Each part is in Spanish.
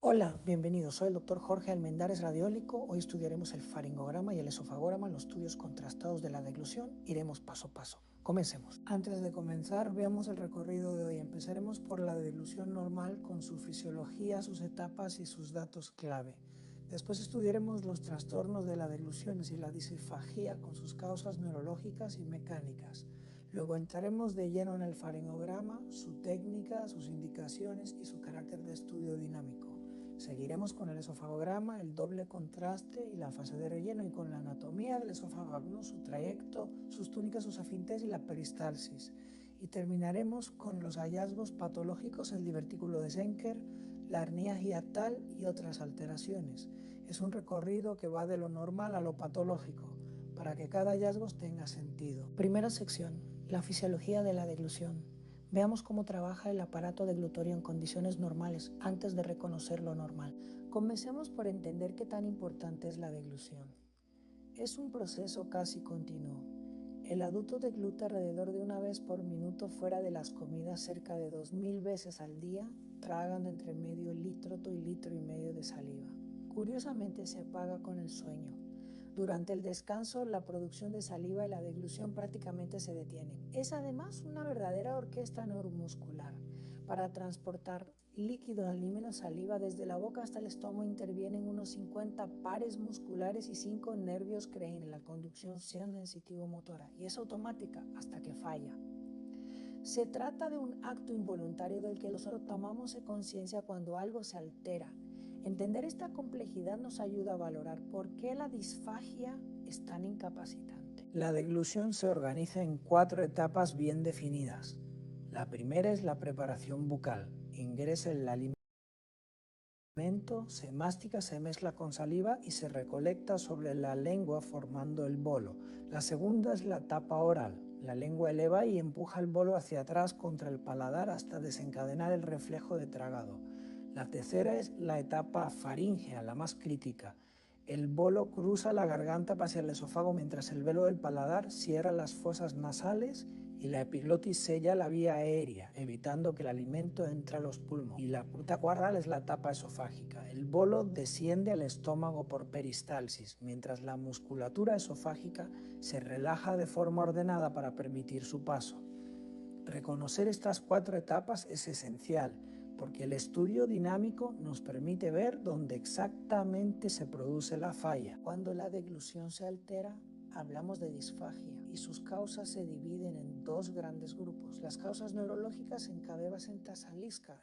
Hola, bienvenidos. Soy el doctor Jorge Almendares, radiólico. Hoy estudiaremos el faringograma y el esofagograma en los estudios contrastados de la deglución. Iremos paso a paso. Comencemos. Antes de comenzar, veamos el recorrido de hoy. Empezaremos por la deglución normal con su fisiología, sus etapas y sus datos clave. Después estudiaremos los trastornos de la deglución y la disfagia con sus causas neurológicas y mecánicas. Luego entraremos de lleno en el faringograma, su técnica, sus indicaciones y su carácter de estudio dinámico. Seguiremos con el esofagograma, el doble contraste y la fase de relleno, y con la anatomía del esofagno, su trayecto, sus túnicas, sus afintes y la peristalsis. Y terminaremos con los hallazgos patológicos, el divertículo de Zenker, la hernia hiatal y otras alteraciones. Es un recorrido que va de lo normal a lo patológico, para que cada hallazgo tenga sentido. Primera sección, la fisiología de la deglución. Veamos cómo trabaja el aparato deglutorio en condiciones normales antes de reconocer lo normal. Comencemos por entender qué tan importante es la deglución. Es un proceso casi continuo. El adulto degluta alrededor de una vez por minuto fuera de las comidas, cerca de 2000 veces al día, tragando entre medio litro y litro y medio de saliva. Curiosamente se apaga con el sueño. Durante el descanso, la producción de saliva y la deglución prácticamente se detienen. Es además una verdadera orquesta neuromuscular. Para transportar líquido, alímeno, saliva desde la boca hasta el estómago intervienen unos 50 pares musculares y 5 nervios que en la conducción sensitivo-motora, y es automática hasta que falla. Se trata de un acto involuntario del que nosotros tomamos conciencia cuando algo se altera. Entender esta complejidad nos ayuda a valorar por qué la disfagia es tan incapacitante. La deglución se organiza en 4 etapas bien definidas. La primera es la preparación bucal. Ingresa el alimento, se mastica, se mezcla con saliva y se recolecta sobre la lengua formando el bolo. La segunda es la etapa oral. La lengua eleva y empuja el bolo hacia atrás contra el paladar hasta desencadenar el reflejo de tragado. La tercera es la etapa faríngea, la más crítica. El bolo cruza la garganta hacia el esófago mientras el velo del paladar cierra las fosas nasales y la epiglotis sella la vía aérea, evitando que el alimento entre a los pulmones. Y la cuarta es la etapa esofágica. El bolo desciende al estómago por peristalsis, mientras la musculatura esofágica se relaja de forma ordenada para permitir su paso. Reconocer estas 4 etapas es esencial, porque el estudio dinámico nos permite ver dónde exactamente se produce la falla. Cuando la deglución se altera, hablamos de disfagia, y sus causas se dividen en 2 grandes grupos. Las causas neurológicas encabean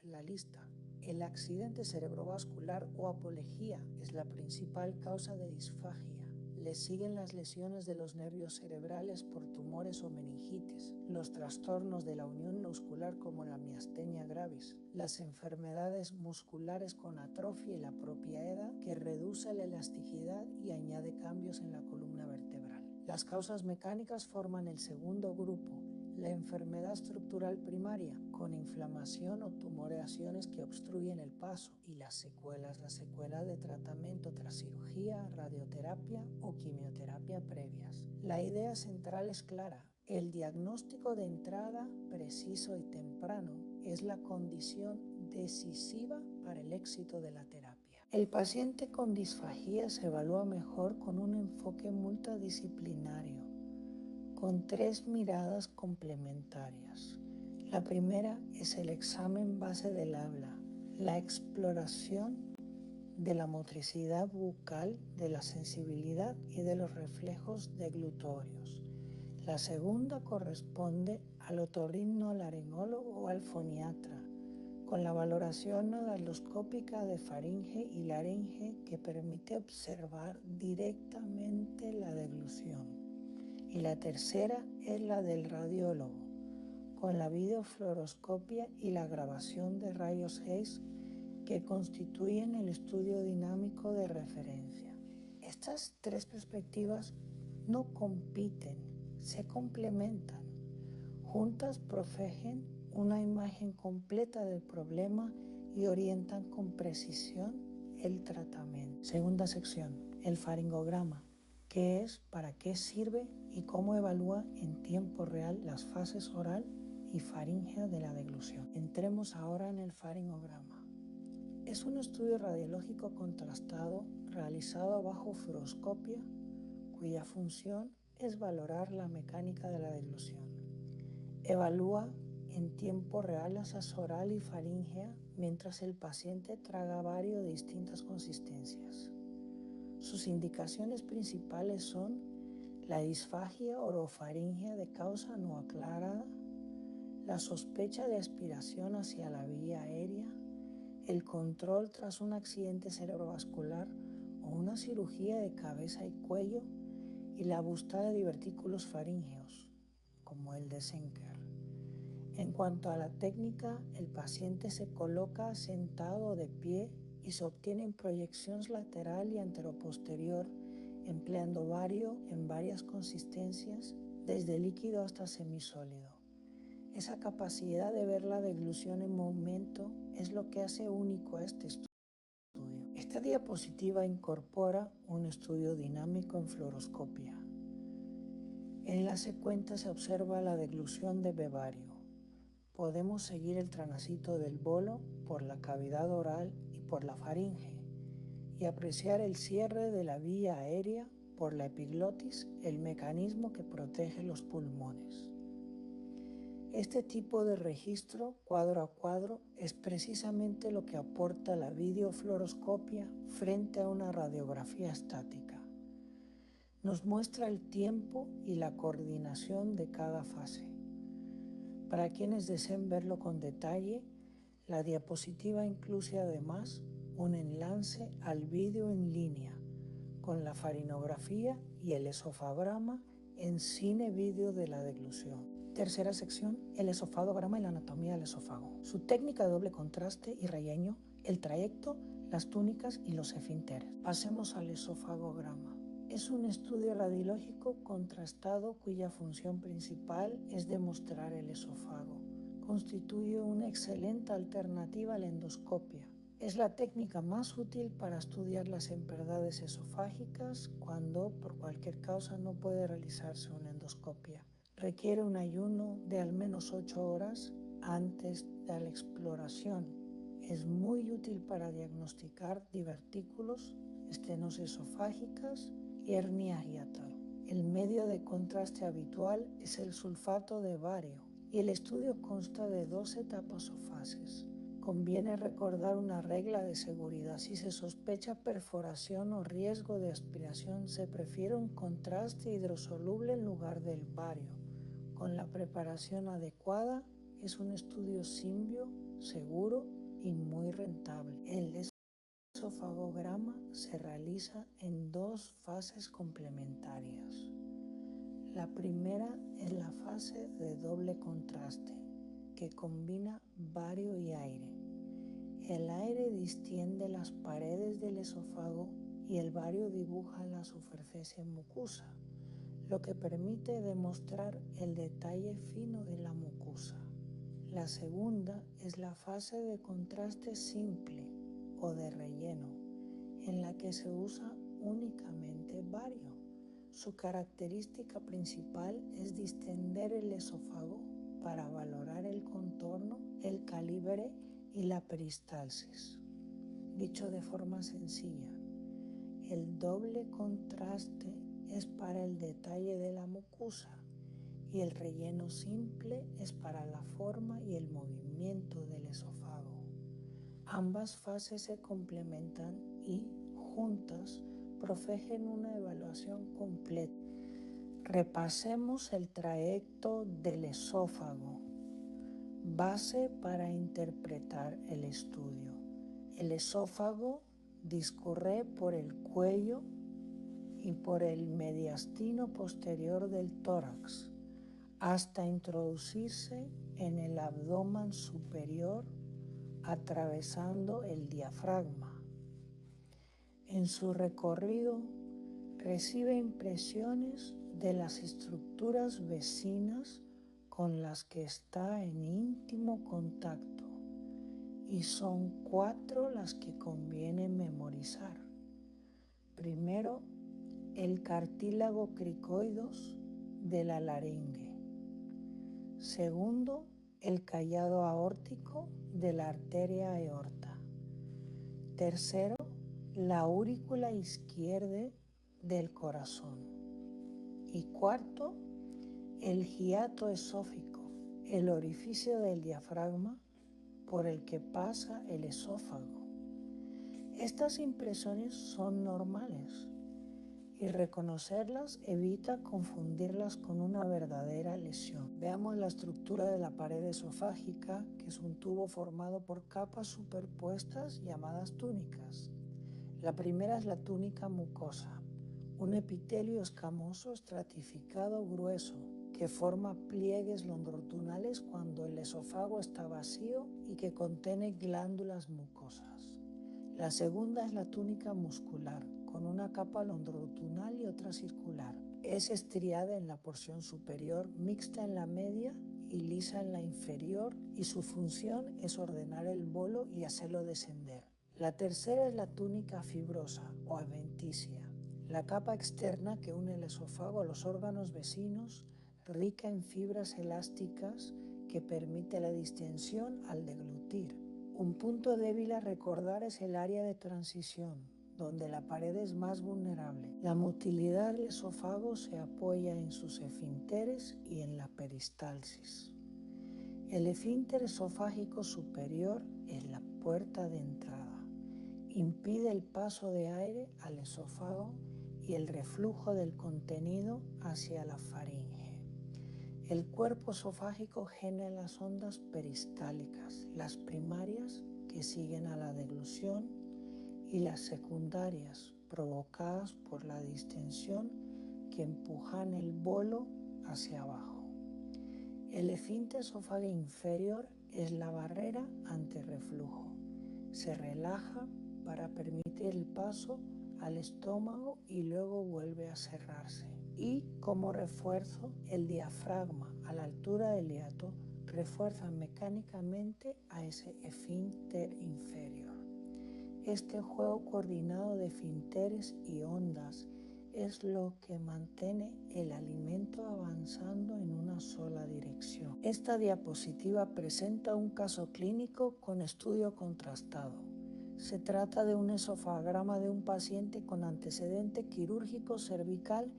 la lista. El accidente cerebrovascular o apoplejía es la principal causa de disfagia. Le siguen las lesiones de los nervios cerebrales por tumores o meningitis, los trastornos de la unión muscular como la miastenia gravis, las enfermedades musculares con atrofia y la propia edad, que reduce la elasticidad y añade cambios en la columna vertebral. Las causas mecánicas forman el segundo grupo. La enfermedad estructural primaria, con inflamación o tumoraciones que obstruyen el paso, y las secuelas de tratamiento tras cirugía, radioterapia o quimioterapia previas. La idea central es clara. El diagnóstico de entrada preciso y temprano es la condición decisiva para el éxito de la terapia. El paciente con disfagia se evalúa mejor con un enfoque multidisciplinario, con 3 miradas complementarias. La primera es el examen base del habla, la exploración de la motricidad bucal, de la sensibilidad y de los reflejos deglutorios. La segunda corresponde al otorrinolaringólogo o al foniatra, con la valoración endoscópica de faringe y laringe que permite observar directamente la deglución. Y la tercera es la del radiólogo, con la videofluoroscopia y la grabación de rayos X, que constituyen el estudio dinámico de referencia. Estas 3 perspectivas no compiten, se complementan. Juntas profegen una imagen completa del problema y orientan con precisión el tratamiento. Segunda sección, el faringograma. ¿Qué es, para qué sirve y cómo evalúa en tiempo real las fases oral y faríngea de la deglución? Entremos ahora en el faringograma. Es un estudio radiológico contrastado realizado bajo fluoroscopia, cuya función es valorar la mecánica de la deglución. Evalúa en tiempo real la sasa oral y faríngea mientras el paciente traga bario de distintas consistencias. Sus indicaciones principales son la disfagia orofaríngea de causa no aclarada, la sospecha de aspiración hacia la vía aérea, el control tras un accidente cerebrovascular o una cirugía de cabeza y cuello y la búsqueda de divertículos faríngeos, como el de Zenker. En cuanto a la técnica, el paciente se coloca sentado o de pie y se obtiene en proyección lateral y anteroposterior, empleando bario en varias consistencias, desde líquido hasta semisólido. Esa capacidad de ver la deglución en movimiento es lo que hace único a este estudio. Esta diapositiva incorpora un estudio dinámico en fluoroscopia. En la secuencia se observa la deglución de bebario. Podemos seguir el tránsito del bolo por la cavidad oral y por la faringe y apreciar el cierre de la vía aérea por la epiglotis, el mecanismo que protege los pulmones. Este tipo de registro cuadro a cuadro es precisamente lo que aporta la videofluoroscopia frente a una radiografía estática. Nos muestra el tiempo y la coordinación de cada fase. Para quienes deseen verlo con detalle, la diapositiva incluye además un enlace al vídeo en línea con la farinografía y el esofograma en cine vídeo de la deglución. Tercera sección, el esofagograma y la anatomía del esófago. Su técnica de doble contraste y relleno, el trayecto, las túnicas y los esfínteres. Pasemos al esofagograma. Es un estudio radiológico contrastado cuya función principal es demostrar el esófago. Constituye una excelente alternativa a la endoscopia. Es la técnica más útil para estudiar las enfermedades esofágicas cuando por cualquier causa no puede realizarse una endoscopia. Requiere un ayuno de al menos 8 horas antes de la exploración. Es muy útil para diagnosticar divertículos, estenosis esofágicas y hernia hiatal. El medio de contraste habitual es el sulfato de bario y el estudio consta de 2 etapas o fases. Conviene recordar una regla de seguridad. Si se sospecha perforación o riesgo de aspiración, se prefiere un contraste hidrosoluble en lugar del bario. Con la preparación adecuada, es un estudio simple, seguro y muy rentable. El esofagograma se realiza en 2 fases complementarias. La primera es la fase de doble contraste, que combina bario y aire. El aire distiende las paredes del esófago y el bario dibuja la superficie mucosa, lo que permite demostrar el detalle fino de la mucosa. La segunda es la fase de contraste simple o de relleno, en la que se usa únicamente bario. Su característica principal es distender el esófago para valorar el contorno, el calibre y la peristalsis. Dicho de forma sencilla, el doble contraste es para el detalle de la mucosa y el relleno simple es para la forma y el movimiento del esófago. Ambas fases se complementan y, juntas, profegen una evaluación completa. Repasemos el trayecto del esófago, base para interpretar el estudio. El esófago discurre por el cuello y por el mediastino posterior del tórax hasta introducirse en el abdomen superior, atravesando el diafragma. En su recorrido recibe impresiones de las estructuras vecinas con las que está en íntimo contacto, y son 4 las que conviene memorizar. Primero, el cartílago cricoides de la laringe. Segundo, el callado aórtico de la arteria aorta. Tercero, la aurícula izquierda del corazón. Y cuarto, el hiato esófico, el orificio del diafragma por el que pasa el esófago. Estas impresiones son normales y reconocerlas evita confundirlas con una verdadera lesión. Veamos la estructura de la pared esofágica, que es un tubo formado por capas superpuestas llamadas túnicas. La primera es la túnica mucosa, un epitelio escamoso estratificado grueso que forma pliegues longitudinales cuando el esófago está vacío y que contiene glándulas mucosas. La segunda es la túnica muscular, con una capa longitudinal y otra circular. Es estriada en la porción superior, mixta en la media y lisa en la inferior, y su función es ordenar el bolo y hacerlo descender. La tercera es la túnica fibrosa o adventicia, la capa externa que une el esófago a los órganos vecinos, rica en fibras elásticas que permite la distensión al deglutir. Un punto débil a recordar es el área de transición, donde la pared es más vulnerable. La motilidad del esófago se apoya en sus esfínteres y en la peristalsis. El esfínter esofágico superior es la puerta de entrada. Impide el paso de aire al esófago y el reflujo del contenido hacia la faringe. El cuerpo esofágico genera las ondas peristálicas, las primarias que siguen a la deglución y las secundarias provocadas por la distensión que empujan el bolo hacia abajo. El esfínter esofágico inferior es la barrera ante reflujo. Se relaja para permitir el paso al estómago y luego vuelve a cerrarse. Y como refuerzo, el diafragma a la altura del hiato refuerza mecánicamente a ese esfínter inferior. Este juego coordinado de esfínteres y ondas es lo que mantiene el alimento avanzando en una sola dirección. Esta diapositiva presenta un caso clínico con estudio contrastado. Se trata de un esofagama de un paciente con antecedente quirúrgico cervical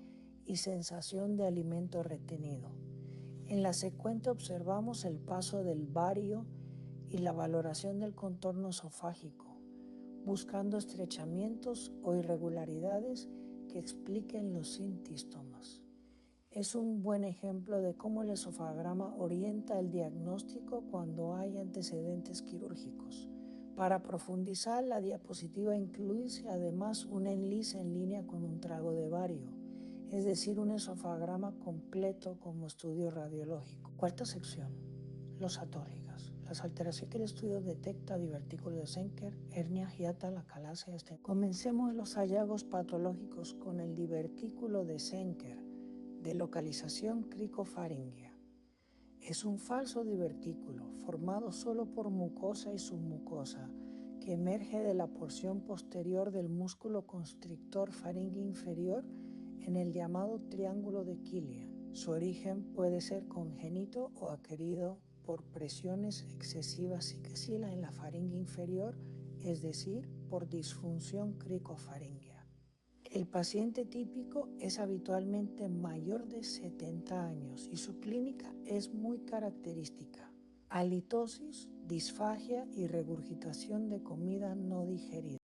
y sensación de alimento retenido. En la secuencia observamos el paso del bario y la valoración del contorno esofágico, buscando estrechamientos o irregularidades que expliquen los síntomas. Es un buen ejemplo de cómo el esofagama orienta el diagnóstico cuando hay antecedentes quirúrgicos. Para profundizar, la diapositiva incluye además un enlace en línea con un trago de bario, es decir, un esofagama completo como estudio radiológico. Cuarta sección, los atórigas. Las alteraciones que el estudio detecta: divertículo de Zenker, hernia hiatal, acalasia. Comencemos los hallazgos patológicos con el divertículo de Zenker, de localización cricofaringea. Es un falso divertículo formado solo por mucosa y submucosa que emerge de la porción posterior del músculo constrictor faríngeo inferior en el llamado triángulo de Killian. Su origen puede ser congénito o adquirido por presiones excesivas en la faringe inferior, es decir, por disfunción cricofaríngea. El paciente típico es habitualmente mayor de 70 años y su clínica es muy característica: halitosis, disfagia y regurgitación de comida no digerida.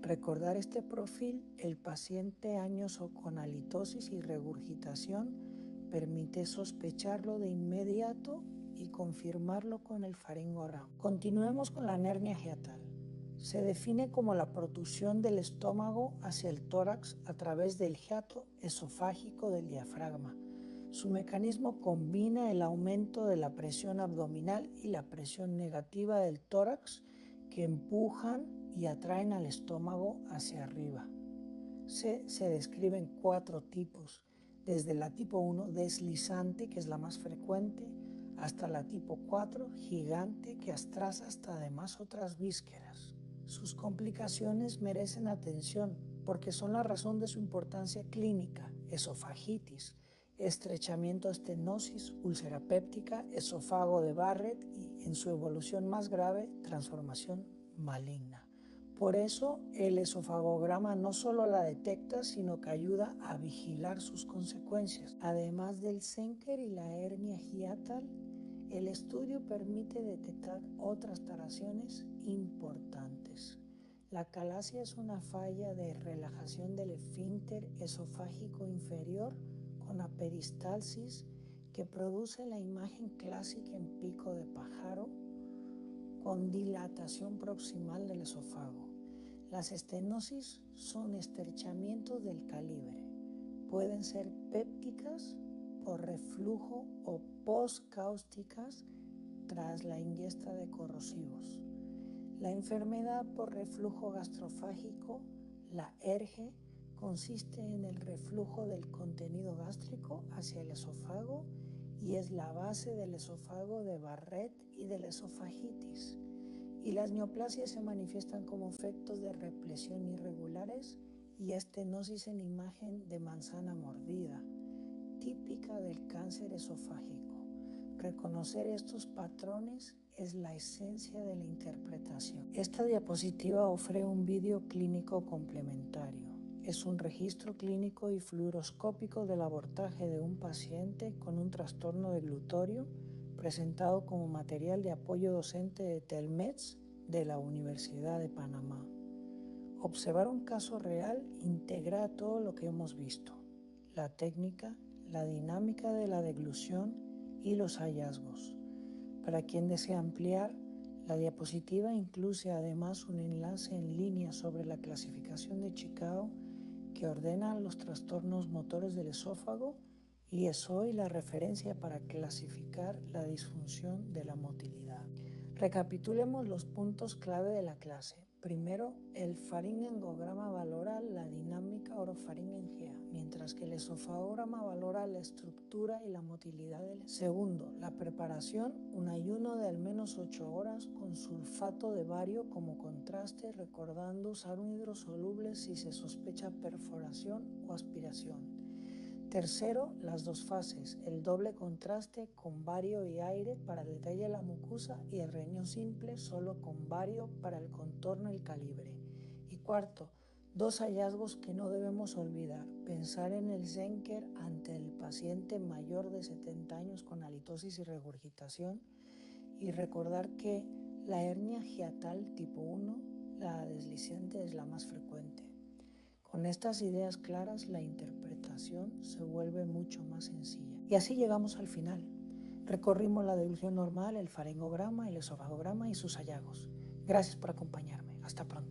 Recordar este perfil, el paciente añoso con halitosis y regurgitación permite sospecharlo de inmediato y confirmarlo con el faringograma. Continuemos con la hernia hiatal. Se define como la protrusión del estómago hacia el tórax a través del hiato esofágico del diafragma. Su mecanismo combina el aumento de la presión abdominal y la presión negativa del tórax, que empujan y atraen al estómago hacia arriba. Se describen 4 tipos, desde la tipo 1 deslizante, que es la más frecuente, hasta la tipo 4 gigante, que astrasa hasta además otras vísceras. Sus complicaciones merecen atención porque son la razón de su importancia clínica: esofagitis, estrechamiento de estenosis, úlcera péptica, esófago de Barrett y, en su evolución más grave, transformación maligna. Por eso el esofagograma no solo la detecta, sino que ayuda a vigilar sus consecuencias. Además del Zenker y la hernia hiatal, el estudio permite detectar otras alteraciones importantes. La calasia es una falla de relajación del esfínter esofágico inferior con aperistalsis que produce la imagen clásica en pico de pájaro con dilatación proximal del esófago. Las estenosis son estrechamientos del calibre. Pueden ser pépticas por reflujo o postcáusticas tras la ingesta de corrosivos. La enfermedad por reflujo gastrofágico, la ERGE, consiste en el reflujo del contenido gástrico hacia el esófago y es la base del esófago de Barrett y de la esofagitis. Y las neoplasias se manifiestan como efectos de represión irregulares y estenosis en imagen de manzana mordida, típica del cáncer esofágico. Reconocer estos patrones es la esencia de la interpretación. Esta diapositiva ofrece un vídeo clínico complementario. Es un registro clínico y fluoroscópico del abortaje de un paciente con un trastorno de glutorio presentado como material de apoyo docente de Telmets de la Universidad de Panamá. Observar un caso real integra todo lo que hemos visto: la técnica, la dinámica de la deglución y los hallazgos. Para quien desea ampliar, la diapositiva incluye además un enlace en línea sobre la clasificación de Chicago que ordena los trastornos motores del esófago y es hoy la referencia para clasificar la disfunción de la motilidad. Recapitulemos los puntos clave de la clase. Primero, el faringangograma valora la dinámica orofaringengea, mientras que el esofagograma valora la estructura y la motilidad del esófago. Segundo, la preparación, un ayuno de al menos 8 horas con sulfato de bario como contraste, recordando usar un hidrosoluble si se sospecha perforación o aspiración. Tercero, las dos fases, el doble contraste con bario y aire para el detalle de la mucosa y el riñón simple solo con bario para el contorno y el calibre. Y cuarto, dos hallazgos que no debemos olvidar: pensar en el Zenker ante el paciente mayor de 70 años con halitosis y regurgitación y recordar que la hernia hiatal tipo 1, la deslizante, es la más frecuente. Con estas ideas claras, la interpretación se vuelve mucho más sencilla. Y así llegamos al final. Recorrimos la deglución normal, el faringograma, el esofagograma y sus hallazgos. Gracias por acompañarme. Hasta pronto.